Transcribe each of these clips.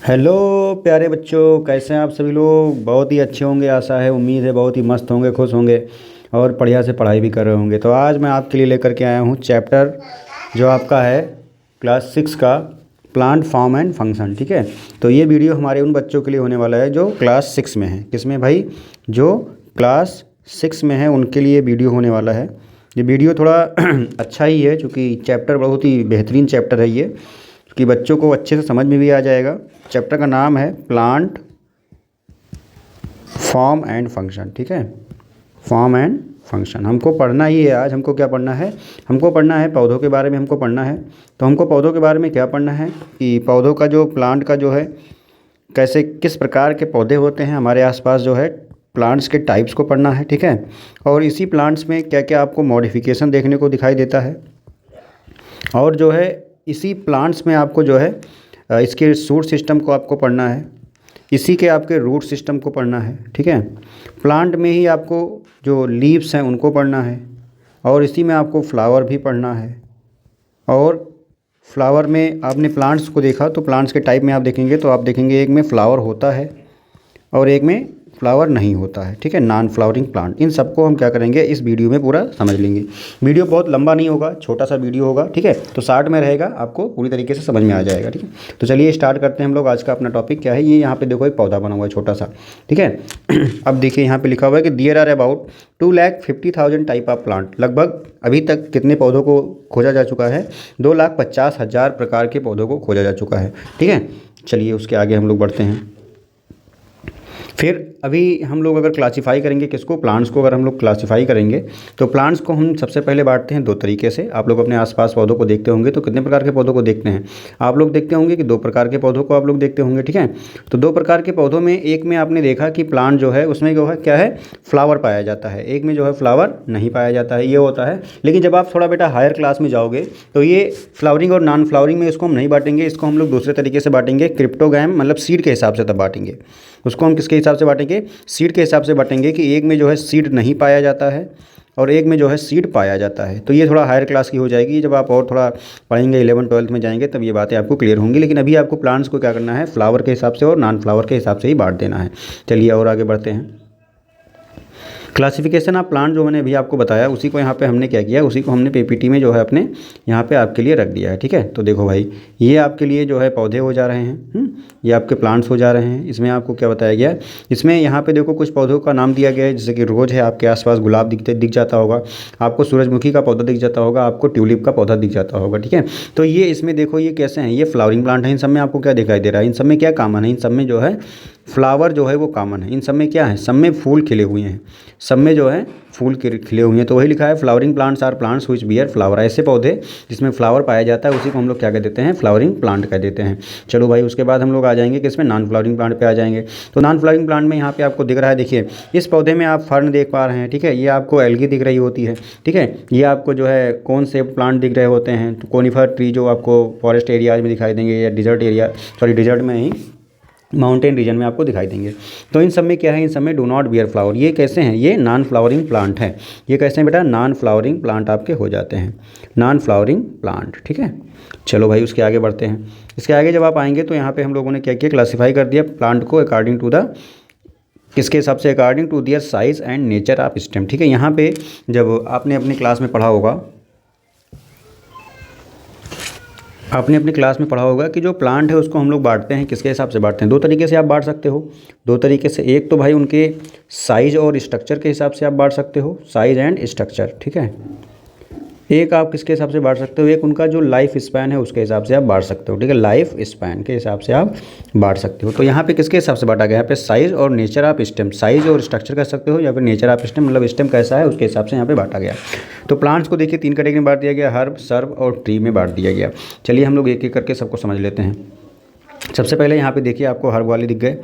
Hello प्यारे बच्चों, कैसे हैं आप सभी लोग। बहुत ही अच्छे होंगे, आशा है, उम्मीद है बहुत ही मस्त होंगे, खुश होंगे और बढ़िया से पढ़ाई भी कर रहे होंगे। तो आज मैं आपके लिए लेकर के आया हूँ चैप्टर जो आपका है क्लास 6 का प्लांट फॉर्म एंड फंक्शन। ठीक है, तो ये वीडियो हमारे उन बच्चों के लिए होने वाला है जो क्लास 6 में है। किसमें भाई? जो क्लास 6 में है उनके लिए वीडियो होने वाला है। ये वीडियो थोड़ा अच्छा ही है क्योंकि चैप्टर बहुत ही बेहतरीन चैप्टर है ये, कि बच्चों को अच्छे से समझ में भी आ जाएगा। चैप्टर का नाम है प्लांट फॉर्म एंड फंक्शन। ठीक है, फॉर्म एंड फंक्शन हमको पढ़ना ही है आज। हमको क्या पढ़ना है? हमको पढ़ना है पौधों के बारे में। हमको पढ़ना है, तो हमको पौधों के बारे में क्या पढ़ना है कि पौधों का जो प्लांट का जो है कैसे किस प्रकार के पौधे होते हैं हमारे आसपास, जो है प्लांट्स के टाइप्स को पढ़ना है। ठीक है, और इसी प्लांट्स में क्या क्या आपको मॉडिफिकेशन देखने को दिखाई देता है, और जो है इसी प्लांट्स में आपको जो है इसके सूट सिस्टम को आपको पढ़ना है, इसी के आपके रूट सिस्टम को पढ़ना है। ठीक है, प्लांट में ही आपको जो लीव्स हैं उनको पढ़ना है, और इसी में आपको फ्लावर भी पढ़ना है। और फ्लावर में आपने प्लांट्स को देखा तो प्लांट्स के टाइप में आप देखेंगे तो आप देखेंगे एक में फ्लावर होता है और एक में फ्लावर नहीं होता है। ठीक है, नॉन फ्लावरिंग प्लांट। इन सबको हम क्या करेंगे, इस वीडियो में पूरा समझ लेंगे। वीडियो बहुत लंबा नहीं होगा, छोटा सा वीडियो होगा। ठीक है, तो शार्ट में रहेगा, आपको पूरी तरीके से समझ में आ जाएगा। ठीक है, तो चलिए स्टार्ट करते हैं हम लोग। आज का अपना टॉपिक क्या है, ये यहाँ पे देखो एक पौधा बना हुआ है छोटा सा। ठीक है, अब देखिए यहाँ पे लिखा हुआ है कि there are about 2,50,000 type of plant. लगभग अभी तक कितने पौधों को खोजा जा चुका है? 2,50,000 प्रकार के पौधों को खोजा जा चुका है। ठीक है, चलिए उसके आगे हम लोग बढ़ते हैं। फिर अभी हम लोग अगर क्लासिफाई करेंगे किसको, प्लांट्स को अगर हम लोग क्लासिफाई करेंगे तो प्लांट्स को हम सबसे पहले बांटते हैं दो तरीके से। आप लोग अपने आसपास पौधों को देखते होंगे तो कितने प्रकार के पौधों को देखते हैं आप लोग? देखते होंगे कि दो प्रकार के पौधों को आप लोग देखते होंगे। ठीक है, तो दो प्रकार के पौधों में एक में आपने देखा कि प्लांट जो है उसमें जो है क्या है, फ्लावर पाया जाता है, एक में जो है फ्लावर नहीं पाया जाता है, ये होता है। लेकिन जब आप थोड़ा बेटा हायर क्लास में जाओगे तो ये फ्लावरिंग और नॉन फ्लावरिंग में इसको हम नहीं बांटेंगे, इसको हम लोग दूसरे तरीके से बांटेंगे, क्रिप्टोगैम मतलब सीड के हिसाब से तब बांटेंगे। उसको हम किसके हिसाब से बांटेंगे? सीड के हिसाब से बांटेंगे कि एक में जो है सीड नहीं पाया जाता है और एक में जो है सीड पाया जाता है। तो ये थोड़ा हायर क्लास की हो जाएगी, जब आप और थोड़ा पढ़ेंगे 11th-12th में जाएंगे तब ये बातें आपको क्लियर होंगी। लेकिन अभी आपको प्लांट्स को क्या करना है, फ्लावर के हिसाब से और नॉन फ्लावर के हिसाब से ही बांट देना है। चलिए और आगे बढ़ते हैं। क्लासिफिकेशन ऑफ प्लांट जो मैंने अभी आपको बताया उसी को यहाँ पे हमने क्या किया, उसी को हमने पीपीटी में जो है अपने यहाँ पे आपके लिए रख दिया है। ठीक है, तो देखो भाई ये आपके लिए जो है पौधे हो जा रहे हैं, ये आपके प्लांट्स हो जा रहे हैं। इसमें आपको क्या बताया गया, इसमें यहाँ पे देखो कुछ पौधों का नाम दिया गया है, जैसे कि रोज़ है, आपके आसपास गुलाब दिख जाता होगा, आपको सूरजमुखी का पौधा दिख जाता होगा, आपको ट्यूलिप का पौधा दिख जाता होगा। ठीक है, तो ये इसमें देखो ये कैसे हैं, ये फ्लावरिंग प्लांट है। इन सब में आपको क्या दिखाई दे रहा है, इन सब में क्या कॉमन है, इन सब में जो है फ्लावर जो है वो कॉमन है। इन सब में क्या है, सब में फूल खिले हुए हैं, सब में जो है फूल खिले हुए हैं। तो वही लिखा है flowering plants are plants which bear flower. ऐसे पौधे जिसमें फ्लावर पाया जाता है उसी को हम लोग क्या कह देते हैं, फ्लावरिंग प्लांट कह देते हैं। चलो भाई उसके बाद हम लोग आ जाएंगे किसमें, नॉन फ्लावरिंग प्लांट पे आ जाएंगे। तो नॉन फ्लावरिंग प्लांट में यहाँ पे आपको दिख रहा है, देखिए इस पौधे में आप फर्न देख पा रहे हैं। ठीक है, ये आपको एल्गी दिख रही होती है। ठीक है, ये आपको जो है कौन से प्लांट दिख रहे होते हैं, तो कोनिफर ट्री जो आपको फॉरेस्ट एरियाज में दिखाई देंगे, या डिजर्ट में ही माउंटेन रीजन में आपको दिखाई देंगे। तो इन सब में क्या है, इन सब में डू नॉट बियर फ्लावर। ये कैसे हैं, ये नॉन फ्लावरिंग प्लांट है। ये कैसे हैं बेटा, नॉन फ्लावरिंग प्लांट आपके हो जाते हैं, नॉन फ्लावरिंग प्लांट। ठीक है, चलो भाई उसके आगे बढ़ते हैं। इसके आगे जब आप आएंगे तो यहाँ पे हम लोगों ने क्या किया, क्लासीफाई कर दिया प्लांट को अकॉर्डिंग टू द, किसके हिसाब से, according to their size and nature of stem. ठीक है, यहाँ पे जब आपने अपनी क्लास में पढ़ा होगा, आपने अपनी क्लास में पढ़ा होगा कि जो प्लांट है उसको हम लोग बांटते हैं, किसके हिसाब से बांटते हैं, दो तरीके से आप बांट सकते हो, दो तरीके से। एक तो भाई उनके साइज़ और स्ट्रक्चर के हिसाब से आप बांट सकते हो, साइज़ एंड स्ट्रक्चर। ठीक है, एक आप किसके हिसाब से बांट सकते हो, एक उनका जो लाइफ स्पैन है उसके हिसाब से आप बांट सकते हो। ठीक है, लाइफ स्पैन के हिसाब से आप बांट सकते हो। तो यहाँ पे किसके हिसाब से बांटा गया, यहाँ पे साइज़ और नेचर ऑफ स्टेम, साइज़ और स्ट्रक्चर कह सकते हो, या फिर नेचर ऑफ स्टेम मतलब स्टेम कैसा है उसके हिसाब से यहाँ पे बांटा गया। तो प्लांट्स को देखिए तीन कैटेगरी में बांट दिया गया, हर्ब, सर्ब और ट्री में बांट दिया गया। चलिए हम लोग एक एक करके सबको समझ लेते हैं। सबसे पहले यहाँ पे देखिए आपको हर्ब वाले दिख गए,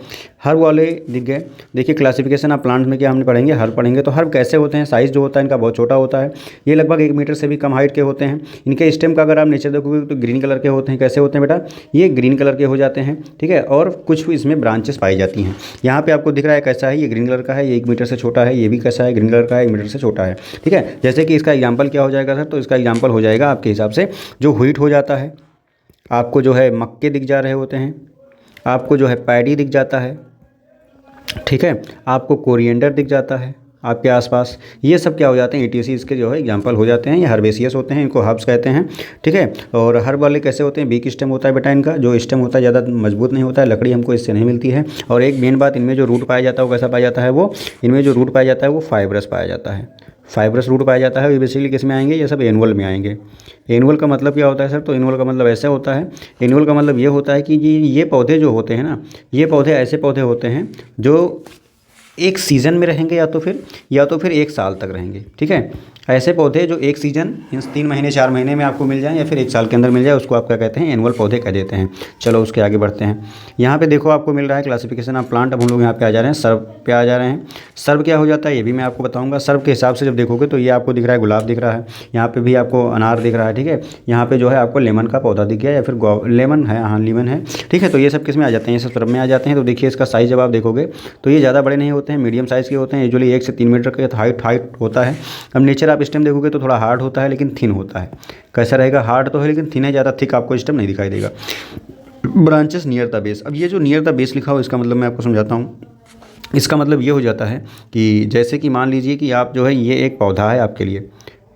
हर्ब वाले दिख गए। देखिए क्लासिफिकेशन ऑफ प्लांट्स में क्या हमने पढ़ेंगे, हर्ब पढ़ेंगे। तो हर्ब कैसे होते हैं, साइज़ जो होता है इनका बहुत छोटा होता है, ये लगभग 1 मीटर से भी कम हाइट के होते हैं। इनके स्टेम का अगर आप नीचे देखोगे तो ग्रीन कलर के होते हैं। कैसे होते हैं बेटा, ये ग्रीन कलर के हो जाते हैं। ठीक है, और कुछ इसमें ब्रांचेस पाई जाती हैं। यहाँ पे आपको दिख रहा है कैसा है, ये ग्रीन कलर का है, ये 1 मीटर से छोटा है, ये भी कैसा है, ग्रीन कलर का है, 1 मीटर से छोटा है। ठीक है, जैसे कि इसका एग्जाम्पल क्या हो जाएगा सर, तो इसका एग्जाम्पल हो जाएगा आपके हिसाब से जो व्हीट हो जाता है, आपको जो है मक्के दिख जा रहे होते हैं, आपको जो है पैडी दिख जाता है, ठीक है, आपको कोरिएंडर दिख जाता है आपके आसपास। ये सब क्या हो जाते हैं, ETC इसके जो है एग्जांपल हो जाते हैं। ये हर्बेसियस होते हैं, इनको हर्ब्स कहते हैं, ठीक है। और हर्ब वाले कैसे होते हैं, वीक स्टेम होता है बेटा इनका, जो स्टेम होता है ज़्यादा मजबूत नहीं होता है, लकड़ी हमको इससे नहीं मिलती है। और एक मेन बात, इनमें जो रूट पाया जाता है वो कैसा पाया जाता है, वो इनमें जो रूट पाया जाता है वो फाइब्रस पाया जाता है, फाइब्रस रूट पाया जाता है। ये बेसिकली किस में आएंगे, ये सब एनुअल में आएंगे। एनुअल का मतलब क्या होता है सर, तो एनुअल का मतलब ऐसा होता है, एनुअल का मतलब ये होता है कि ये पौधे जो होते हैं ना, ये पौधे ऐसे पौधे होते हैं जो एक सीज़न में रहेंगे या तो फिर एक साल तक रहेंगे, ठीक है। ऐसे पौधे जो एक सीज़न मीन्स 3 महीने 4 महीने में आपको मिल जाए या फिर एक साल के अंदर मिल जाए, उसको आप क्या कहते हैं, एनुअल पौधे कह देते हैं। चलो उसके आगे बढ़ते हैं। यहाँ पे देखो आपको मिल रहा है क्लासिफिकेशन ऑफ प्लांट। अब हम लोग यहाँ पे आ जा रहे हैं सर्व पे आ जा रहे हैं। सर्व क्या हो जाता है ये भी मैं आपको बताऊँगा। सर्व के हिसाब से जब देखोगे तो ये आपको दिख रहा है गुलाब दिख रहा है, यहाँ पे भी आपको अनार दिख रहा है, ठीक है। यहाँ पे जो है आपको लेमन का पौधा दिख गया या फिर लेमन है, हाँ लेमन है, ठीक है। तो ये सब किस में आ जाते हैं, ये सब सर्व में आ जाते हैं। तो देखिए इसका साइज़ जब आप देखोगे तो ये ज़्यादा बड़े नहीं होते हैं, मीडियम साइज़ के होते हैं। यूजुअली 1 से 3 मीटर के हाइट होता है। अब नेचर आप स्टेम देखोगे तो थोड़ा हार्ड होता है लेकिन थिन होता है। कैसा रहेगा, हार्ड तो है लेकिन थिन है, ज़्यादा थिक आपको स्टेम नहीं दिखाई देगा। Branches near the base. अब ये जो नियर द बेस लिखा हो इसका मतलब मैं आपको समझाता हूँ। इसका मतलब ये हो जाता है कि जैसे कि मान लीजिए कि आप जो है ये एक पौधा है आपके लिए,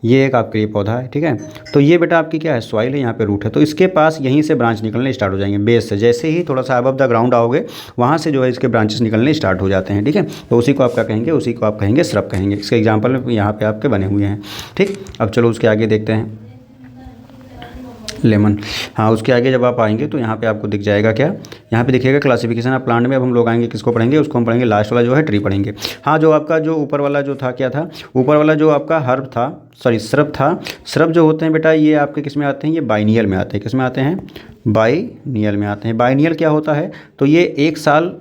ये एक आपके लिए पौधा है, ठीक है। तो ये बेटा आपकी क्या है, सॉइल है, यहाँ पे रूट है। तो इसके पास यहीं से ब्रांच निकलने स्टार्ट हो जाएंगे बेस से। जैसे ही थोड़ा सा अबव द ग्राउंड आओगे वहाँ से जो है इसके ब्रांचेस निकलने स्टार्ट हो जाते हैं, ठीक है। तो उसी को आप क्या कहेंगे, उसी को आप कहेंगे श्रब कहेंगे। इसके एग्जाम्पल में यहाँ पे आपके बने हुए हैं, ठीक। अब चलो उसके आगे देखते हैं लेमन। हाँ उसके आगे जब आप आएंगे तो यहाँ पे आपको दिख जाएगा क्या, यहाँ पे दिखेगा क्लासिफिकेशन ऑफ प्लांट में। अब हम लोग आएंगे किसको पढ़ेंगे, उसको हम पढ़ेंगे लास्ट वाला जो है ट्री पढ़ेंगे। हाँ जो आपका जो ऊपर वाला जो था क्या था, ऊपर वाला जो आपका हर्ब था, सॉरी श्रब था। श्रब जो होते हैं बेटा ये आपके किस में आते हैं, ये बाइनियल में आते हैं। किस में आते हैं, बाइनियल में आते हैं। बाइनियल क्या होता है, तो ये 1 साल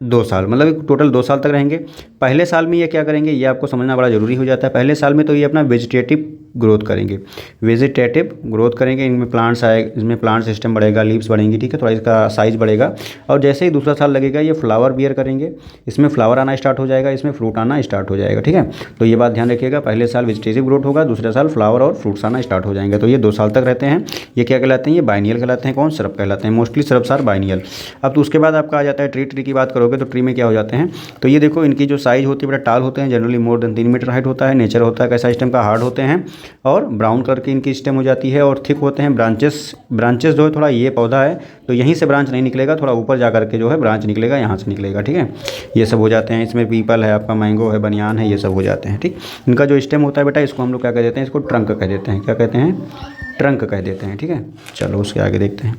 2 साल मतलब टोटल 2 साल तक रहेंगे। पहले साल में ये क्या करेंगे, ये आपको समझना बड़ा ज़रूरी हो जाता है। पहले साल में तो ये अपना वेजिटेटिव ग्रोथ करेंगे, वेजिटेटिव ग्रोथ करेंगे। इनमें प्लांट्स आए, इसमें प्लांट सिस्टम बढ़ेगा, लीव्स बढ़ेंगी, ठीक है, थोड़ा इसका साइज़ बढ़ेगा। और जैसे ही दूसरा साल लगेगा ये फ्लावर बियर करेंगे, इसमें फ्लावर आना स्टार्ट हो जाएगा, इसमें फ्रूट आना स्टार्ट हो जाएगा, ठीक है। तो ये बात ध्यान रखिएगा, पहले साल वेजिटेटिव ग्रोथ होगा, दूसरे साल फ्लावर और फ्रूट्स आना स्टार्ट हो जाएंगे। तो ये 2 साल तक रहते हैं। ये क्या कहलाते हैं, ये बाइनियल कहलाते हैं। कौन, श्रब कहलाते हैं। Mostly shrubs are biennial. अब तो उसके बाद आपका आ जाता है ट्री। ट्री की बात करोगे तो ट्री में क्या हो जाते हैं, तो ये देखो इनकी जो साइज़ होती है बेटा टाल होते हैं, generally more than 3 metre height होता है। नेचर होता है कैसा स्टेम का, हार्ड होते हैं और ब्राउन कलर की इनकी स्टेम हो जाती है और थिक होते हैं। ब्रांचेस जो है थोड़ा, ये पौधा है तो यहीं से ब्रांच नहीं निकलेगा, थोड़ा ऊपर जा करके जो है ब्रांच निकलेगा, यहाँ से निकलेगा, ठीक है। ये सब हो जाते हैं। इसमें पीपल है, आपका मैंगो है, बनियान है, ये सब हो जाते हैं, ठीक। इनका जो स्टेम होता है बेटा इसको हम लोग क्या कह देते हैं, इसको ट्रंक कह देते हैं। क्या कहते हैं, ट्रंक कह देते हैं, ठीक है। चलो उसके आगे देखते हैं।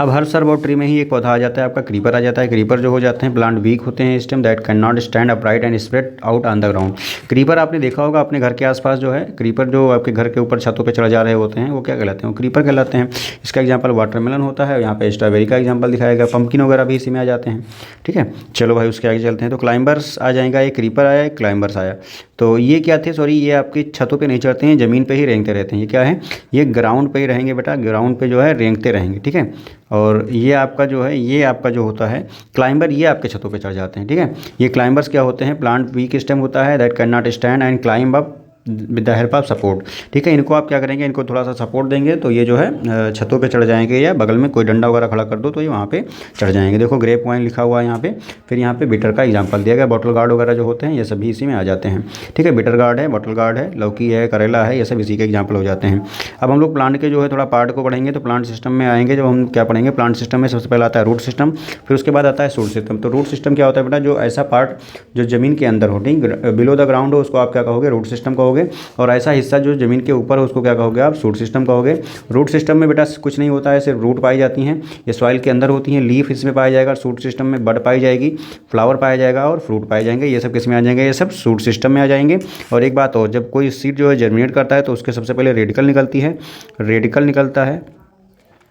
अब हर सर्व और ट्री में ही एक पौधा आ जाता है आपका, क्रीपर आ जाता है। क्रीपर जो हो जाते हैं प्लांट वीक होते हैं stem that can not stand upright and spread out on the ground. Creeper आपने देखा होगा अपने घर के आसपास जो है, क्रीपर जो आपके घर के ऊपर छतों पे चढ़ जा रहे होते हैं वो क्या कहलाते हैं, वो क्रीपर कहलाते हैं। इसका एग्जाम्पल वाटरमेलन होता है, यहाँ पे स्ट्रॉबेरी का एग्जाम्पल दिखाया गया, पम्पकिन वगैरह भी इसी में आ जाते हैं, ठीक है। चलो भाई उसके आगे चलते हैं। तो क्लाइंबर्स आ जाएगा, एक क्रीपर आया, एक क्लाइंबर्स आया। तो ये क्या थे, सॉरी ये आपकी छतों पे नहीं चढ़ते हैं, ज़मीन पे ही रेंगते रहते हैं। ये क्या है, ये ग्राउंड पे ही रहेंगे बेटा, ग्राउंड पे जो है रेंगते रहेंगे, ठीक है। और ये आपका जो है, ये आपका जो होता है क्लाइंबर, ये आपके छतों पे चढ़ जाते हैं, ठीक है। ये क्लाइंबर्स क्या होते हैं, प्लांट वीक स्टेम होता है that can not stand and climb up with the help of support, ठीक है। इनको आप क्या करेंगे, इनको थोड़ा सा सपोर्ट देंगे तो ये जो है छतों पे चढ़ जाएंगे, या बगल में कोई डंडा वगैरह खड़ा कर दो तो ये वहाँ पे चढ़ जाएंगे। देखो ग्रेप वाइन लिखा हुआ है यहाँ पे, फिर यहाँ पे बिटर का एग्जांपल दिया गया। बॉटल गार्ड वगैरह जो होते हैं ये सभी इसी में आ जाते हैं, ठीक है। बिटर गार्ड है, बॉटल गार्ड है, लौकी है, करेला है, ये सब इसी के एग्जाम्पल हो जाते हैं। अब हम लोग प्लांट के जो है थोड़ा पार्ट को पढ़ेंगे तो प्लांट सिस्टम में आएंगे। जब हम क्या पढ़ेंगे, प्लांट सिस्टम में सबसे पहले आता है रूट सिस्टम, फिर उसके बाद आता है शूट सिस्टम। तो रूट सिस्टम क्या होता है बेटा, जो ऐसा पार्ट जो ज़मीन के अंदर हो, ठीक, बिलो द ग्राउंड हो, उसको आप क्या कहोगे, रूट सिस्टम कहोगे। और ऐसा हिस्सा जो ज़मीन के ऊपर है उसको क्या कहोगे आप, शूट सिस्टम कहोगे। रूट सिस्टम में बेटा कुछ नहीं होता है, सिर्फ रूट पाई जाती हैं, ये सॉइल के अंदर होती हैं। लीफ इसमें पाया जाएगा, शूट सिस्टम में बड पाई जाएगी, फ्लावर पाया जाएगा और फ्रूट पाए जाएंगे। ये सब किस में आ जाएंगे, ये सब शूट सिस्टम में आ जाएंगे। और एक बात और, जब कोई सीड जो है जर्मिनेट करता है तो उसके सबसे पहले रेडिकल निकलती है, रेडिकल निकलता है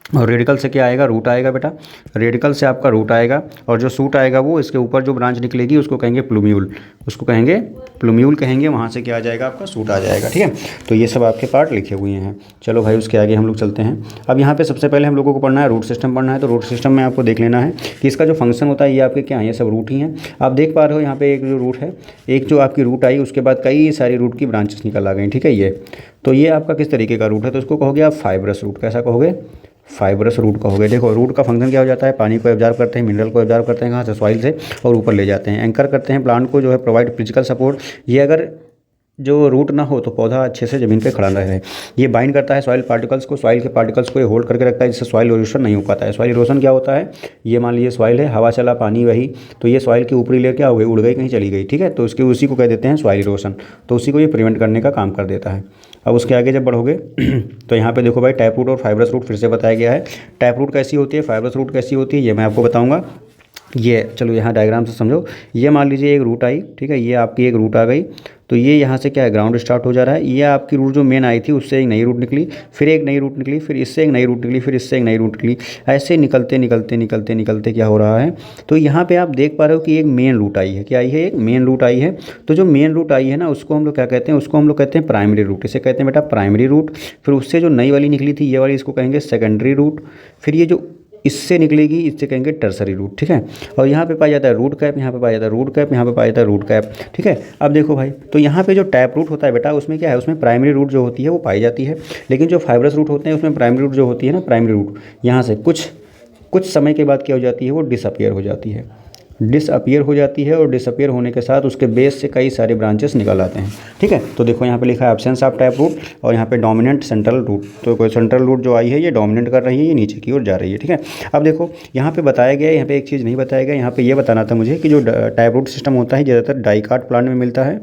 और रेडिकल से क्या आएगा, रूट आएगा बेटा। रेडिकल से आपका रूट आएगा और जो सूट आएगा वो इसके ऊपर जो ब्रांच निकलेगी उसको कहेंगे प्लूम्यूल, उसको कहेंगे प्लूम्यूल कहेंगे। वहाँ से क्या आ जाएगा, आपका सूट आ जाएगा, ठीक है। तो ये सब आपके पार्ट लिखे हुए हैं। चलो भाई उसके आगे हम लोग चलते हैं। अब यहाँ पे सबसे पहले हम लोगों को पढ़ना है रूट सिस्टम पढ़ना है। तो रूट सिस्टम में आपको देख लेना है कि इसका जो फंक्शन होता है ये आपके क्या है, ये सब रूट ही हैं। आप देख पा रहे हो यहाँ पे एक जो रूट है, एक जो आपकी रूट आई उसके बाद कई सारी रूट की ब्रांचेस निकल आ गई, ठीक है। ये तो ये आपका किस तरीके का रूट है, तो इसको कहोगे आप फाइब्रस रूट। कैसा कहोगे, फाइब्रस रूट का हो गया। देखो रूट का फंक्शन क्या हो जाता है, पानी को एब्जॉर्ब करते हैं, मिनरल को एब्जॉर्ब करते हैं कहाँ से, सॉइल से, और ऊपर ले जाते हैं, एंकर करते हैं प्लांट को, जो है प्रोवाइड फिजिकल सपोर्ट। ये अगर जो रूट ना हो तो पौधा अच्छे से ज़मीन पे खड़ा ना रहे। ये बाइंड करता है सॉइल पार्टिकल्स को, सॉइल के पार्टिकल्स को ये होल्ड करके रखता है, जिससे सॉइल इरोशन नहीं हो पाता है। सॉइल इरोशन क्या होता है, ये मान लीजिए सॉइल है, हवा चला पानी वही, तो ये सॉइल की ऊपरी लेयर क्या हो गई, उड़ गई, कहीं चली गई, ठीक है, तो उसकी उसी को कह देते हैं सॉइल इरोशन। तो उसी को ये प्रिवेंट करने का काम कर देता है। अब उसके आगे जब बढ़ोगे तो यहाँ पे देखो भाई, टैप रूट और फाइब्रस रूट फिर से बताया गया है। टैप रूट कैसी होती है, फाइब्रस रूट कैसी होती है, ये मैं आपको बताऊँगा। ये चलो यहाँ डायग्राम से समझो। ये मान लीजिए एक रूट आई, ठीक है, ये आपकी एक रूट आ गई, तो ये यहाँ से क्या है, ग्राउंड स्टार्ट हो जा रहा है। ये आपकी रूट जो मेन आई थी, उससे एक नई रूट निकली, फिर एक नई रूट निकली, फिर इससे एक नई रूट निकली, फिर इससे एक नई रूट निकली, ऐसे निकलते निकलते निकलते निकलते क्या हो रहा है, तो यहाँ पे आप देख पा रहे हो कि एक मेन रूट आई है। क्या आई है, एक मेन रूट आई है। तो जो मेन रूट आई है ना, उसको हम लोग क्या कहते हैं, उसको हम लोग कहते हैं प्राइमरी रूट। इसे कहते हैं बेटा प्राइमरी रूट। फिर उससे जो नई वाली निकली थी, ये वाली, इसको कहेंगे सेकेंडरी रूट। फिर ये जो इससे निकलेगी, इससे कहेंगे टर्सरी रूट, ठीक है। और यहाँ पे पाया जाता है रूट कैप, यहाँ पे पाया जाता है रूट कैप, यहाँ पे पाया जाता है रूट कैप, ठीक है। अब देखो भाई, तो यहाँ पे जो टैप रूट होता है बेटा, उसमें क्या है, उसमें प्राइमरी रूट जो होती है वो पाई जाती है। लेकिन जो फाइब्रस रूट होते हैं, उसमें प्राइमरी रूट जो होती है ना, प्राइमरी रूट यहाँ से कुछ समय के बाद क्या हो जाती है, वो डिसअपियर हो जाती है, डिसअपियर हो जाती है। और डिसअपियर होने के साथ उसके बेस से कई सारे ब्रांचेस निकल आते हैं, ठीक है। तो देखो यहाँ पे लिखा है एब्सेंस ऑफ टैप रूट, और यहाँ पे डोमिनेंट सेंट्रल रूट। तो कोई सेंट्रल रूट जो आई है, ये डोमिनेट कर रही है, ये नीचे की ओर जा रही है, ठीक है। अब देखो यहाँ पे बताया गया है, यहाँ पे एक चीज़ नहीं बताया गया, यहाँ पे ये बताना था मुझे कि जो टैप रूट सिस्टम होता है ज़्यादातर डाइकाट प्लांट में मिलता है,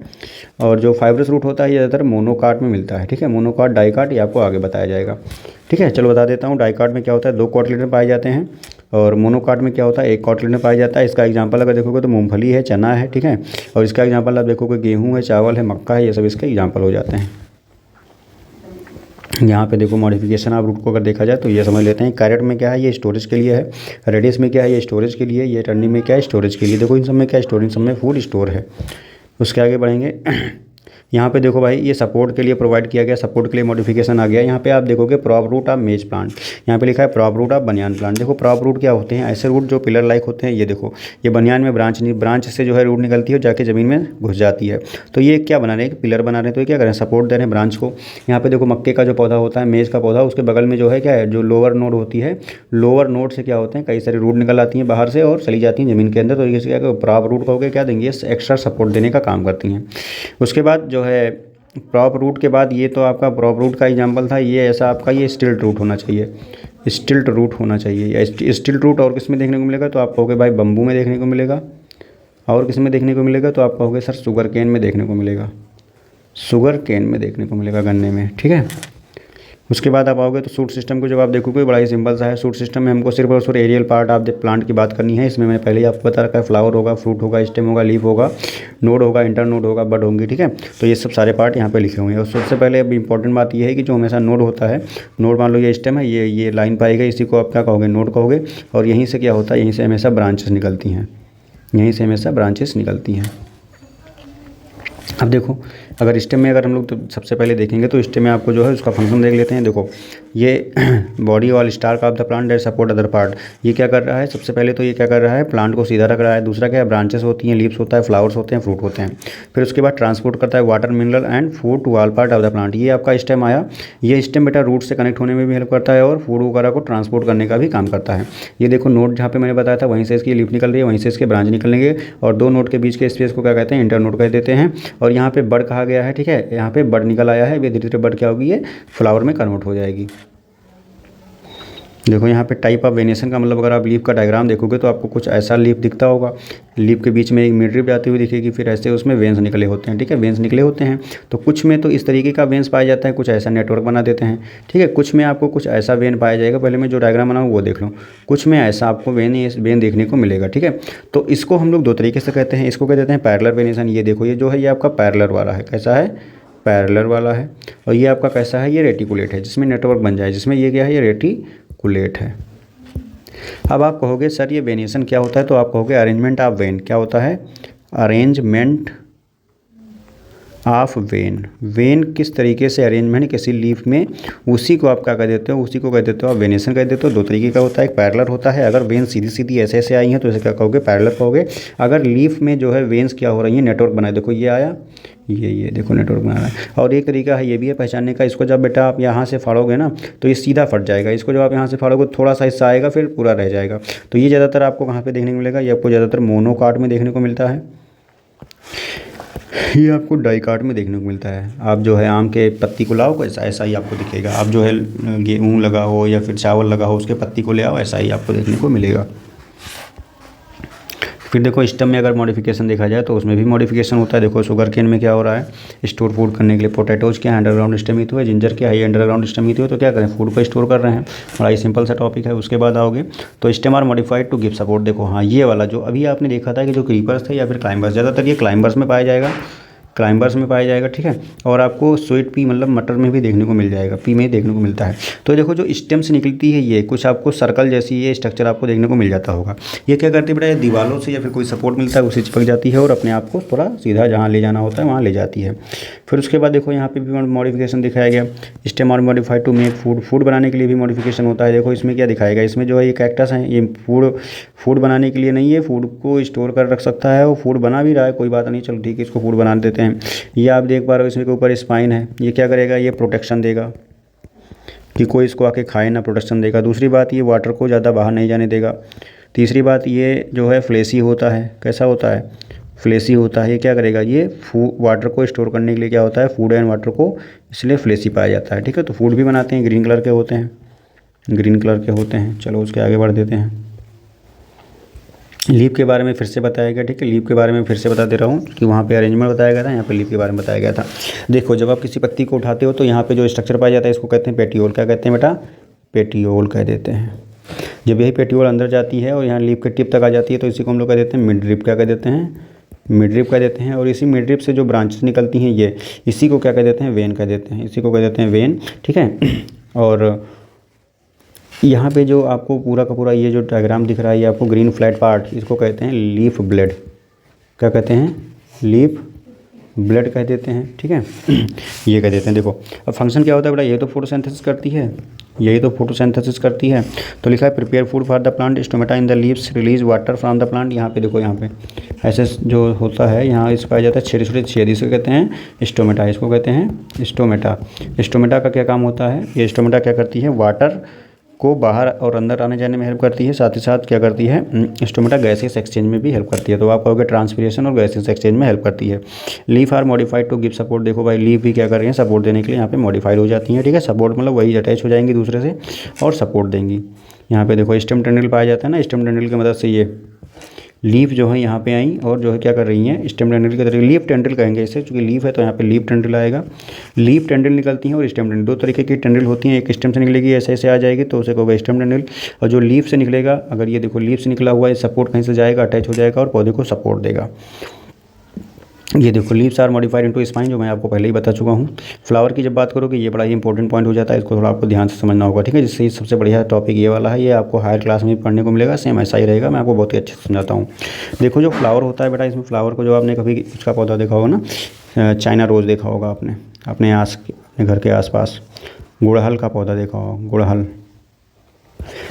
और जो फाइब्रस रूट होता है ज़्यादातर मोनोकाट में मिलता है, ठीक है। मोनोकाट, डाइकाट, ये आपको आगे बताया जाएगा, ठीक है। चलो बता देता हूँ। डाइकाट में क्या होता है, 2 कॉटिलेडन पाए जाते हैं, और मोनोकाट में क्या होता है, 1 कॉटिलेडन पाया जाता है। इसका एग्जांपल अगर देखोगे तो मूंगफली है, चना है, ठीक है। और इसका एग्जांपल आप देखोगे गेहूँ है, चावल है, मक्का है, ये सब इसके एग्जांपल हो जाते हैं। यहाँ पे देखो मॉडिफिकेशन ऑफ रूट को अगर देखा जाए तो ये समझ लेते हैं। कैरेट में क्या है, ये स्टोरेज के लिए है। रेडियस में क्या है, ये स्टोरेज के लिए। ये टर्निंग में क्या है, स्टोरेज के लिए। देखो इन सब में क्या है, स्टोरेज, सब में फूड स्टोर है। उसके आगे बढ़ेंगे यहाँ पे देखो भाई, ये सपोर्ट के लिए प्रोवाइड किया गया, सपोर्ट के लिए मॉडिफिकेशन आ गया। यहाँ पे आप देखोगे prop root of maize plant, यहाँ पे लिखा है prop root of banyan plant. देखो प्रॉप रूट क्या होते हैं, ऐसे रूट जो पिलर लाइक होते हैं। ये देखो, ये बनियान में ब्रांच से जो है रूट निकलती है, जाके ज़मीन में घुस जाती है। तो ये क्या बना रहे हैं, पिलर बना रहे हैं, तो ये क्या करें, सपोर्ट दे रहे हैं ब्रांच को। यहाँ पे देखो मक्के का जो पौधा होता है, मेज का पौधा, उसके बगल में जो है क्या है, जो लोअर नोड होती है, लोअर नोड से क्या होते हैं, कई सारी रूट निकल आती हैं बाहर से और चली जाती हैं ज़मीन के अंदर। तो इसे क्या प्रॉप रूट कहोगे, क्या देंगे, एक्स्ट्रा सपोर्ट देने का काम करती हैं। उसके बाद जो है प्रॉप रूट के बाद, ये तो आपका प्रॉप रूट का एग्जांपल था। ये ऐसा आपका ये स्टिल्ट रूट होना चाहिए, स्टिल्ट रूट होना चाहिए। या स्टिल्ट रूट और किस में देखने को मिलेगा, तो आप कहोगे भाई बम्बू में देखने को मिलेगा। और किस में देखने को मिलेगा, तो आप कहोगे सर शुगर केन में देखने को मिलेगा, शुगर केन में देखने को मिलेगा, गन्ने में, ठीक है। उसके बाद आप आओगे तो सूट सिस्टम को जब आप देखोगे, बड़ा ही सिंपल सा है। सूट सिस्टम में हमको सिर्फ और सिर्फ aerial part of the plant की बात करनी है। इसमें मैंने पहले ही आपको बता रखा है, फ्लावर होगा, फ्रूट होगा, स्टेम होगा, लीफ होगा, नोड होगा, इंटर नोड होगा, बड होंगी, ठीक है। तो ये सब सारे पार्ट यहाँ पे लिखे हुए हैं। और सबसे पहले अब इंपॉर्टेंट बात ये है कि जो हमेशा नोड होता है, नोड मान लो ये स्टेम है, ये लाइन पाई गई, इसी को आप क्या कहोगे, नोड कहोगे। और यहीं से क्या होता है, यहीं से हमेशा ब्रांचेस निकलती हैं, यहीं से हमेशा ब्रांचेस निकलती हैं। अब देखो, अगर स्टेम में अगर हम लोग तो सबसे पहले देखेंगे तो स्टेम में आपको जो है उसका फंक्शन देख लेते हैं। देखो ये body all stalk of the plant that support other part, ये क्या कर रहा है, सबसे पहले तो ये क्या कर रहा है, प्लांट को सीधा रख रहा है। दूसरा क्या है, ब्रांचेस होती हैं, लीव्स होता है, फ्लावर्स होते हैं, फ्रूट होते हैं। फिर उसके बाद ट्रांसपोर्ट करता है water, mineral and food to all part of the plant. ये आपका स्टेम आया। ये स्टेम बेटा रूट से कनेक्ट होने में भी हेल्प करता है और फूड वगैरह को ट्रांसपोर्ट करने का भी काम करता है। ये देखो नोड जहाँ पे मैंने बताया था, वहीं से इसकी लीफ निकल रही है, वहीं से इसके ब्रांच निकलेंगे, और 2 नोड के बीच के स्पेस को क्या कहते हैं, इंटर नोड कह देते हैं। और यहाँ पे बड कहा गया है, ठीक है, यहाँ पे बड निकल आया है। ये धीरे धीरे बड क्या होगी, ये फ्लावर में कन्वर्ट हो जाएगी। देखो यहाँ पे टाइप ऑफ वेरिएशन का मतलब, अगर आप लीफ का डायग्राम देखोगे तो आपको कुछ ऐसा लीफ दिखता होगा, लीफ के बीच में एक मिड रिब जाती हुई दिखेगी, फिर ऐसे उसमें वेंस निकले होते हैं, ठीक है, वेंस निकले होते हैं। तो कुछ में तो इस तरीके का वेंस पाया जाता है, कुछ ऐसा नेटवर्क बना देते हैं, ठीक है। कुछ में आपको कुछ ऐसा वेन पाया जाएगा, पहले मैं जो डायग्राम बनाऊँ वो देख लो। कुछ में ऐसा आपको वेन देखने को मिलेगा, ठीक है। तो इसको हम लोग 2 तरीके से कहते हैं। इसको कह देते हैं पैरेलल वेरिएशन। ये देखो, ये जो है ये आपका पैरेलल वाला है, कैसा है, पैरेलल वाला है। और ये आपका कैसा है, ये रेटिकुलेट है, जिसमें नेटवर्क बन जाए, जिसमें ये क्या है, ये रेटिकुलेट है। अब आप कहोगे सर ये वेरिएशन क्या होता है, तो आप कहोगे अरेंजमेंट ऑफ वेन। क्या होता है, अरेंजमेंट ऑफ वेन। वेन किस तरीके से अरेंजमेंट है किसी लीफ में, उसी को आप क्या कह देते हो, उसी को कह देते हो आप वेनेशन कह देते हो। दो तरीके का होता है, एक पैरेलल होता है, अगर वेन सीधी सीधी ऐसे ऐसे आई हैं तो इसे क्या कहोगे, पैरेलल कहोगे। अगर लीफ में जो है वेन्स क्या हो रही हैं, नेटवर्क बनाए, देखो ये आया, ये देखो नेटवर्क बना रहा है। और एक तरीका है ये भी है पहचानने का, इसको जब बेटा आप यहाँ से फाड़ोगे ना तो ये सीधा फट जाएगा, इसको जब आप यहाँ से फाड़ोगे थोड़ा सा हिस्सा आएगा फिर पूरा रह जाएगा। तो ये ज़्यादातर आपको कहाँ पे देखने को मिलेगा, ये आपको ज़्यादातर मोनोकाट में देखने को मिलता है, ये आपको डाइकाट में देखने को मिलता है। आप जो है आम के पत्ती को लाओ ऐसा ऐसा ही आपको दिखेगा, आप जो है गेहूँ लगा हो या फिर चावल लगा हो उसके पत्ती को ले आओ, ऐसा ही आपको देखने को मिलेगा। फिर देखो स्टेम में अगर मॉडिफिकेशन देखा जाए तो उसमें भी मॉडिफिकेशन होता है। देखो शुगर केन में क्या हो रहा है, स्टोर फूड करने के लिए पोटैटोज क्या अंडरग्राउंड स्टेम ही तो है, जिंजर क्या है अंडरग्राउंड स्टेम ही तो है, तो क्या करें फूड को स्टोर कर रहे हैं। बड़ा ही सिंपल सा टॉपिक है। उसके बाद आओगे तो stem are modified to give support. देखो हाँ ये वाला जो अभी आपने देखा था कि जो क्रीपर्स थे या फिर क्लाइंबर्स, ज़्यादातर ये क्लाइंबर्स में पाया जाएगा, क्लाइंबर्स में पाया जाएगा, ठीक है। और आपको स्वीट पी मतलब मटर में भी देखने को मिल जाएगा, पी में ही देखने को मिलता है। तो देखो जो स्टेम से निकलती है ये कुछ आपको सर्कल जैसी ये स्ट्रक्चर आपको देखने को मिल जाता होगा। ये क्या करती है बेटा, ये दीवारों से या फिर कोई सपोर्ट मिलता है उसे चिपक जाती है और अपने आप को थोड़ा सीधा जहाँ ले जाना होता है वहाँ ले जाती है। फिर उसके बाद देखो यहाँ पे भी मॉडिफिकेशन दिखाया गया, stem are modified to make food. Food बनाने के लिए भी मॉडिफिकेशन होता है। देखो इसमें क्या दिखाएगा, इसमें जो है ये कैक्टस है, ये फूड बनाने के लिए नहीं है, फूड को स्टोर कर रख सकता है, वो फूड बना भी रहा है, कोई बात नहीं, चलो ठीक है इसको फूड बना देते हैं। ये आप देख पा रहे हो इसमें के ऊपर स्पाइन है, ये क्या करेगा, ये प्रोटेक्शन देगा कि कोई इसको आके खाए ना, प्रोटेक्शन देगा। दूसरी बात ये वाटर को ज़्यादा बाहर नहीं जाने देगा। तीसरी बात ये जो है फ्लेसी होता है, कैसा होता है, फ्लेसी होता है। ये क्या करेगा, ये वाटर को स्टोर करने के लिए क्या होता है, फूड एंड वाटर को, इसलिए फ्लेसी पाया जाता है, ठीक है। तो फूड भी बनाते हैं, ग्रीन कलर के होते हैं, ग्रीन कलर के होते हैं। चलो उसके आगे बढ़ देते हैं। लीफ के बारे में फिर से बताया गया, ठीक है। लीफ के बारे में फिर से बता दे रहा हूँ कि वहाँ पे अरेंजमेंट बताया गया था, यहाँ पे लीफ के बारे में बताया गया था। देखो जब आप किसी पत्ती को उठाते हो तो यहाँ पे जो स्ट्रक्चर पाया जाता है इसको कहते हैं पेटियोल। क्या कहते हैं बेटा, पेटियोल कह देते हैं। जब यही पेटियोल अंदर जाती है और यहाँ लीफ के टिप तक आ जाती है तो इसी को हम लोग कह देते हैं मिड ड्रिप। क्या कह देते हैं, मिड ड्रिप कह देते हैं। और इसी मिड ड्रिप से जो ब्रांचेस निकलती हैं ये, इसी को क्या कह देते हैं, वेन कह देते हैं, इसी को कह देते हैं वेन, ठीक है। और यहाँ पे जो आपको पूरा का पूरा ये जो डायग्राम दिख रहा है ये आपको ग्रीन फ्लैट पार्ट, इसको कहते हैं लीफ ब्लेड। क्या कहते हैं, लीफ ब्लेड कह देते हैं, ठीक है। ये कह देते हैं। देखो अब फंक्शन क्या होता है बेटा, ये तो फोटोसिंथेसिस करती है, यही तो फोटोसिंथेसिस करती है। तो लिखा है prepare food for the plant, stomata in the leaves release water from the plant. यहाँ पे देखो, यहाँ पे ऐसे जो होता है यहाँ इस पाया जाता है छोटे छोटे छेद, इसको कहते हैं स्टोमेटा, इसको कहते हैं स्टोमेटा। स्टोमेटा का क्या काम होता है, ये स्टोमेटा क्या करती है, वाटर को बाहर और अंदर आने जाने में हेल्प करती है, साथ ही साथ क्या करती है स्टोमेटा गैसेस एक्सचेंज में भी हेल्प करती है। तो आप कहोगे ट्रांसपीरेशन और गैसेस एक्सचेंज में हेल्प करती है। Leaf are modified to give support. देखो भाई लीफ भी क्या कर रही हैं, सपोर्ट देने के लिए यहाँ पे मॉडिफाइड हो जाती हैं, ठीक है। सपोर्ट मतलब वही अटैच हो जाएंगी दूसरे से और सपोर्ट देंगी। यहाँ पे देखो स्टेम टंडल पाया जाता है ना, स्टेम टंडल की मदद से ये लीफ जो है यहाँ पे आई और जो है क्या कर रही हैं, स्टेम टंडल के तरीके, लीफ टंडल कहेंगे इसे, चूँकि लीफ है तो यहाँ पे लीफ टंडल आएगा। लीफ टंडल निकलती हैं और स्टेम टंडल, दो तरीके की टंडल होती हैं। एक स्टेम से निकलेगी ऐसे ऐसे आ जाएगी तो उसे कहोगे स्टेम टंडल, और जो लीफ से निकलेगा, अगर ये देखो लीफ से निकला हुआ है, सपोर्ट कहीं से जाएगा, अटैच हो जाएगा और पौधे को सपोर्ट देगा। ये देखो leaves are modified into spine, जो मैं आपको पहले ही बता चुका हूँ। फ्लावर की जब बात करोगे ये बड़ा ही इंपॉर्टेंट पॉइंट हो जाता है, इसको थोड़ा आपको ध्यान से समझना होगा, ठीक है। जिससे सबसे बढ़िया टॉपिक ये वाला है, ये आपको हायर क्लास में भी पढ़ने को मिलेगा, सेम ऐसा ही रहेगा, मैं आपको बहुत ही अच्छे से समझाता हूँ। देखो जो फ्लावर होता है बेटा, इसमें फ्लावर को जो आपने कभी उसका पौधा देखा होगा ना, चाइना रोज़ देखा होगा आपने अपने घर के आसपास, गुड़हल का पौधा देखा होगा, गुड़हल,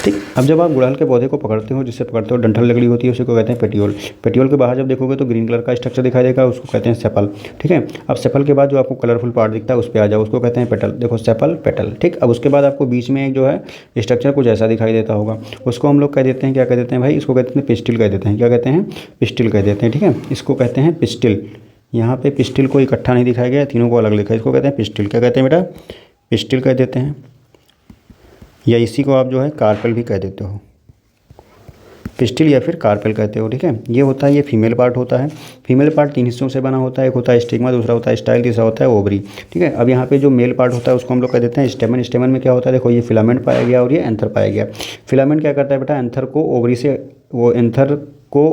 ठीक। अब जब आप गुड़हल के पौधे को पकड़ते हो, जिससे पकड़ते हो डंठल लकड़ी होती है, उसी को कहते हैं पेटियोल। पेटियोल के बाहर जब देखोगे तो ग्रीन कलर का स्ट्रक्चर दिखाई देगा, उसको कहते हैं सेपल, ठीक है। अब सेपल के बाद जो आपको कलरफुल पार्ट दिखता है उस पर आ जाओ, उसको कहते हैं पेटल। देखो सेपल, पेटल, ठीक। अब उसके बाद आपको बीच में एक जो है स्ट्रक्चर कुछ ऐसा दिखाई देता होगा, उसको हम लोग कह देते हैं, क्या कह देते हैं भाई, इसको कहते हैं पिस्टिल कह देते हैं। क्या कहते हैं, पिस्टिल कह देते हैं, ठीक है। इसको कहते हैं पिस्टिल। यहाँ पे पिस्टिल को इकट्ठा नहीं दिखाया गया, तीनों को अलग लिखा है, इसको कहते हैं पिस्टिल। क्या कहते हैं बेटा, पिस्टिल कह देते हैं, या इसी को आप जो है कार्पेल भी कह देते हो, पिस्टिल या फिर कार्पेल कहते हो, ठीक है। ये होता है, ये फीमेल पार्ट होता है। फीमेल पार्ट तीन हिस्सों से बना होता है, एक होता है स्टिग्मा, दूसरा होता है स्टाइल, तीसरा होता है ओवरी, ठीक है। अब यहाँ पे जो मेल पार्ट होता है उसको हम लोग कह देते हैं स्टेमन। स्टेमन में क्या होता है, देखो ये फिलामेंट पाया गया और ये एंथर पाया गया। फिलामेंट क्या करता है बेटा, एंथर को ओवरी से, वो एंथर को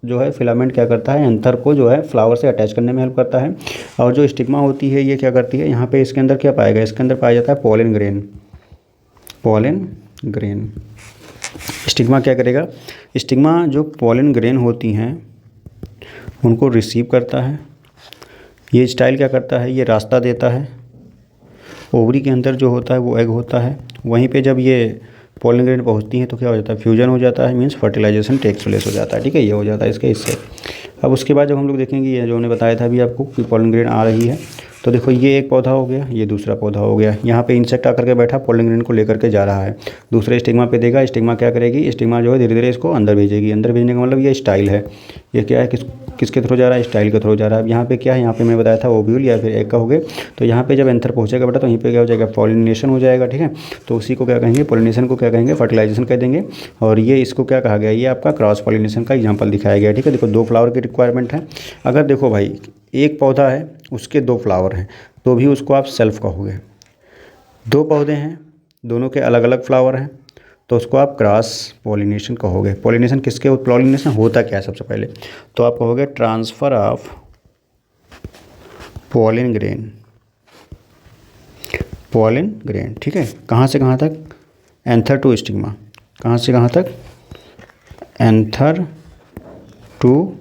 जो है फिलामेंट क्या करता है, एंथर को जो है फ्लावर से अटैच करने में हेल्प करता है। और जो स्टिग्मा होती है ये क्या करती है, यहाँ पे इसके अंदर क्या पाया गया, इसके अंदर पाया जाता है pollen grain, pollen grain. Stigma क्या करेगा, स्टिग्मा जो पोलन ग्रेन होती हैं उनको रिसीव करता है, ये स्टाइल क्या करता है, ये रास्ता देता है, ओवरी के अंदर जो होता है वो एग होता है, वहीं पे जब ये पोलन ग्रेन पहुंचती हैं तो क्या हो जाता है, फ्यूजन हो जाता है, मीन्स फर्टिलाइजेशन टेक्स प्लेस हो जाता है। ठीक है, ये हो जाता है इसके इससे। अब उसके बाद जब हम लोग देखेंगे, ये जो हमने बताया था अभी आपको कि पोलन ग्रेन आ रही है, तो देखो ये एक पौधा हो गया, ये दूसरा पौधा हो गया। यहाँ पे इंसेक्ट आकर के बैठा, पोलन ग्रेन को लेकर के जा रहा है, दूसरे स्टिग्मा पे देगा, स्टिग्मा क्या करेगी, स्टिग्मा जो है धीरे धीरे इसको अंदर भेजेगी। अंदर भेजने का मतलब ये स्टाइल है, ये क्या है, किसके थ्रू जा रहा है, स्टाइल के थ्रू जा रहा है। अब यहाँ पे क्या है, यहाँ पे मैं बताया था ओव्यूल या फिर एग का हो गया। तो यहाँ पे जब एंथर पहुँचेगा बेटा तो यहीं पे क्या हो जाएगा, पॉलिनेशन हो जाएगा। ठीक है, तो उसी को क्या कहेंगे, पॉलिनेशन को क्या कहेंगे, फर्टिलाइजेशन कह देंगे। और ये इसको क्या कहा गया, ये आपका क्रॉस पॉलिनेशन का एग्जाम्पल दिखाया गया। ठीक है, देखो 2 फ्लावर की रिक्वायरमेंट है। अगर देखो भाई एक पौधा है उसके 2 फ्लावर हैं तो भी उसको आप सेल्फ कहोगे। 2 पौधे हैं, दोनों के अलग अलग फ्लावर हैं तो उसको आप क्रॉस पॉलिनेशन कहोगे। पॉलिनेशन किसके, पॉलिनेशन होता क्या है सबसे पहले, तो आप कहोगे ट्रांसफ़र ऑफ पोलन ग्रेन। ठीक है, कहाँ से कहाँ तक, एंथर टू स्टिग्मा, कहाँ से कहाँ तक, एंथर टू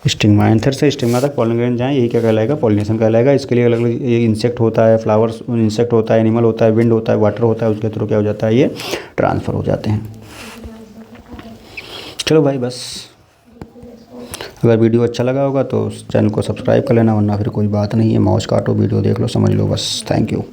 स्टिग्मा, एंथर से स्टिग्मा तक पोलन ग्रेन जाएँ, यही क्या कहलाएगा, पॉलिनेशन कहलाएगा। इसके लिए अलग अलग ये इंसेक्ट होता है, फ्लावर्स इंसेक्ट होता है, एनिमल होता है, विंड होता है, वाटर होता है, उसके थ्रू क्या हो जाता है, ये ट्रांसफ़र हो जाते हैं। चलो भाई बस, अगर वीडियो अच्छा लगा होगा तो चैनल को सब्सक्राइब कर लेना, वरना फिर कोई बात नहीं है, मौज काटो, वीडियो देख लो, समझ लो बस। Thank you.